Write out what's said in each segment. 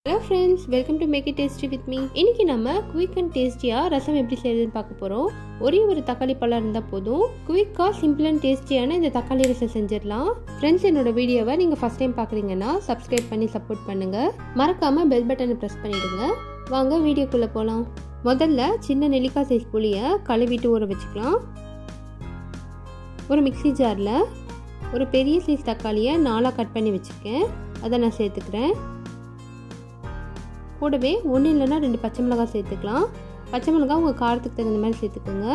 Hello friends, welcome to Make It Tasty with me. இன்னைக்கு நம்ம quick and டேஸ்டியா ரசம் எப்படி செய்யறதுன்னு பார்க்க போறோம். ஒரே ஒரு தக்காளி பழம் இருந்தா போதும். குயிக்கா சிம்பிள் அண்ட் டேஸ்டியான இந்த தக்காளி ரசம் செஞ்சிரலாம். फ्रेंड्स என்னோட வீடியோவை நீங்க ஃபர்ஸ்ட் டைம் பார்க்கறீங்கன்னா Subscribe பண்ணி சப்போர்ட் பண்ணுங்க. மறக்காம பெல் பட்டனை பிரஸ் பண்ணிடுங்க. வாங்க வீடியோக்குள்ள போலாம். முதல்ல சின்ன நெல்லிக்காய் சைஸ் புளியை கழுவிட்டு ஊற வச்சுக்கலாம். ஒரு மிக்ஸி ஜார்ல ஒரு பெரிய சைஸ் தக்காளியை நாலா கட் பண்ணி வச்சிருக்கேன். அதை நான் சேர்த்துக்கிறேன். கூடவே ஒன்று இல்லைன்னா 2 பச்சை மிளகாய் சேர்த்துக்கலாம். பச்சை மிளகாய் உங்கள் காரத்துக்கு தகுந்த மாதிரி சேர்த்துக்கோங்க.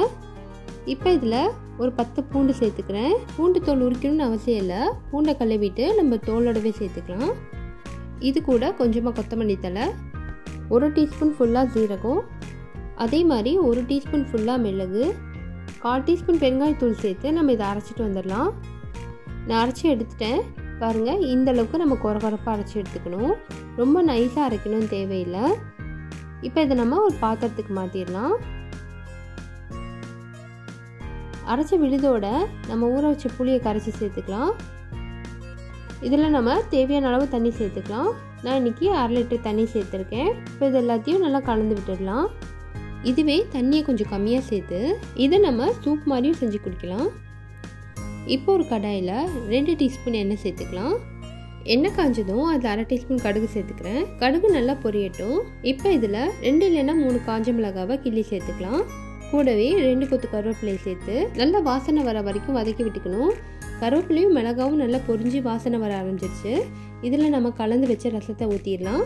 இப்போ இதில் ஒரு 10 பூண்டு சேர்த்துக்கிறேன். பூண்டு தோல் உரிக்கணும்னு அவசியம் இல்லை. பூண்டை கழுவிட்டு நம்ம தோலோடவே சேர்த்துக்கலாம். இது கூட கொஞ்சமாக கொத்தமல்லி தழை, 1 டீஸ்பூன் ஃபுல்லாக ஜீரகம், அதே மாதிரி 1 டீஸ்பூன் ஃபுல்லாக மிளகு, 1/4 டீஸ்பூன் பெருங்காயத்தூள் சேர்த்து நம்ம இதை அரைச்சிட்டு வந்துடலாம். நான் அரைச்சி எடுத்துட்டேன். பாருங்கள், இந்த அளவுக்கு நம்ம கொரகொரப்பாக அரைச்சி எடுத்துக்கணும். ரொம்ப நைஸாக அரைக்கணும்னு தேவையில்லை. இப்போ இதை நம்ம ஒரு பாத்திரத்துக்கு மாற்றிடலாம். அரைச்ச விழுதோட நம்ம ஊற வச்ச புளியை கரைச்சி சேர்த்துக்கலாம். இதில் நம்ம தேவையான அளவு தண்ணி சேர்த்துக்கலாம். நான் இன்றைக்கி 1/2 லிட்டர் தண்ணி சேர்த்துருக்கேன். இப்போ இது எல்லாத்தையும் நல்லா கலந்து விட்டுடலாம். இதுவே தண்ணியை கொஞ்சம் கம்மியாக சேர்த்து இதை நம்ம சூப் மாதிரியும் செஞ்சு குடிக்கலாம். இப்போ ஒரு கடாயில் 2 டீஸ்பூன் எண்ணெய் சேர்த்துக்கலாம். எண்ணெய் காஞ்சதும் அதில் 1/2 டீஸ்பூன் கடுகு சேர்த்துக்கிறேன். கடுகு நல்லா பொரியட்டும். இப்போ இதில் 2 இல்லைன்னா 3 காஞ்ச மிளகாவை கிள்ளி சேர்த்துக்கலாம். கூடவே 2 கொத்து கருவேப்பிலையை சேர்த்து நல்லா வாசனை வர வரைக்கும் வதக்கி விட்டுக்கணும். கருவேப்பிலையும் மிளகாவும் நல்லா பொரிஞ்சு வாசனை வர ஆரம்பிச்சிருச்சு. இதில் நம்ம கலந்து வச்ச ரசத்தை ஊற்றிடலாம்.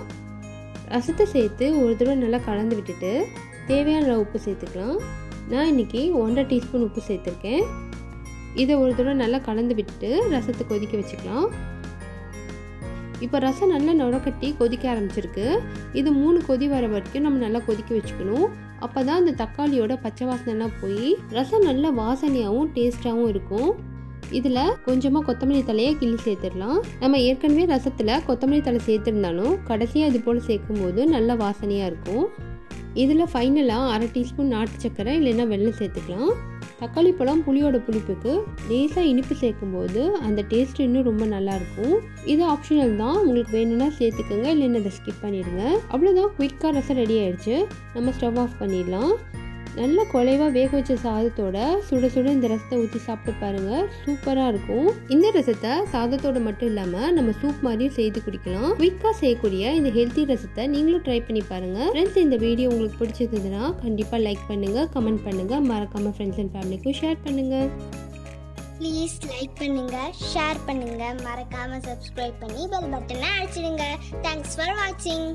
ரசத்தை சேர்த்து ஒரு தடவை நல்லா கலந்து விட்டுட்டு தேவையான உப்பு சேர்த்துக்கலாம். நான் இன்றைக்கி 1/2 டீஸ்பூன் உப்பு சேர்த்துருக்கேன். இதை ஒரு தடவை நல்லா கலந்து விட்டுட்டு ரசத்தை கொதிக்க வச்சுக்கலாம். இப்போ ரசம் நல்லா நுரக்கட்டி கொதிக்க ஆரம்பிச்சிருக்கு. இது 3 கொதி வர வரைக்கும் நம்ம நல்லா கொதிக்க வச்சுக்கணும். அப்போ தான் அந்த தக்காளியோட பச்சை வாசனைலாம் போய் ரசம் நல்லா வாசனையாகவும் டேஸ்ட்டாகவும் இருக்கும். இதில் கொஞ்சமாக கொத்தமல்லி தலையை கிள்ளி சேர்த்துடலாம். நம்ம ஏற்கனவே ரசத்தில் கொத்தமல்லி தலை சேர்த்துருந்தாலும் கடைசியாக இது போல் சேர்க்கும்போது நல்லா வாசனையாக இருக்கும். இதில் ஃபைனலாக 1/2 டீஸ்பூன் நாட்டு சர்க்கரை இல்லைன்னா வெல்லம் சேர்த்துக்கலாம். தக்காளி பழம் புளியோட புளிப்புக்கு லேசாக இனிப்பு சேர்க்கும்போது அந்த டேஸ்ட் இன்னும் ரொம்ப நல்லாயிருக்கும். இது ஆப்ஷனல் தான், உங்களுக்கு வேணும்னா சேர்த்துக்கோங்க, இல்லைன்னா அதை ஸ்கிப் பண்ணிடுங்க. அவ்வளோதான், குயிக்காக ரசம் ரெடி ஆயிடுச்சு. நம்ம ஸ்டவ் ஆஃப் பண்ணிடலாம். நல்ல குலைவாக வேக வச்ச சாதத்தோட சுட சுட இந்த ரசத்தை ஊற்றி சாப்பிட்டு பாருங்கள், சூப்பராக இருக்கும். இந்த ரசத்தை சாதத்தோட மட்டும் இல்லாமல் நம்ம சூப் மாதிரியும் செய்து குடிக்கலாம். குயிக்காக செய்யக்கூடிய இந்த ஹெல்த்தி ரசத்தை நீங்களும் ட்ரை பண்ணி பாருங்கள். ஃப்ரெண்ட்ஸ், இந்த வீடியோ உங்களுக்கு பிடிச்சிருந்ததுன்னா கண்டிப்பாக லைக் பண்ணுங்கள், கமெண்ட் பண்ணுங்கள், மறக்காமல் ஃப்ரெண்ட்ஸ் அண்ட் ஃபேமிலிக்கும் ஷேர் பண்ணுங்கள். ப்ளீஸ் லைக் பண்ணுங்கள், ஷேர் பண்ணுங்கள், மறக்காமல் சப்ஸ்கிரைப் பண்ணி பெல் பட்டனை அடிச்சிடுங்க. தேங்க்ஸ் ஃபார் வாட்சிங்.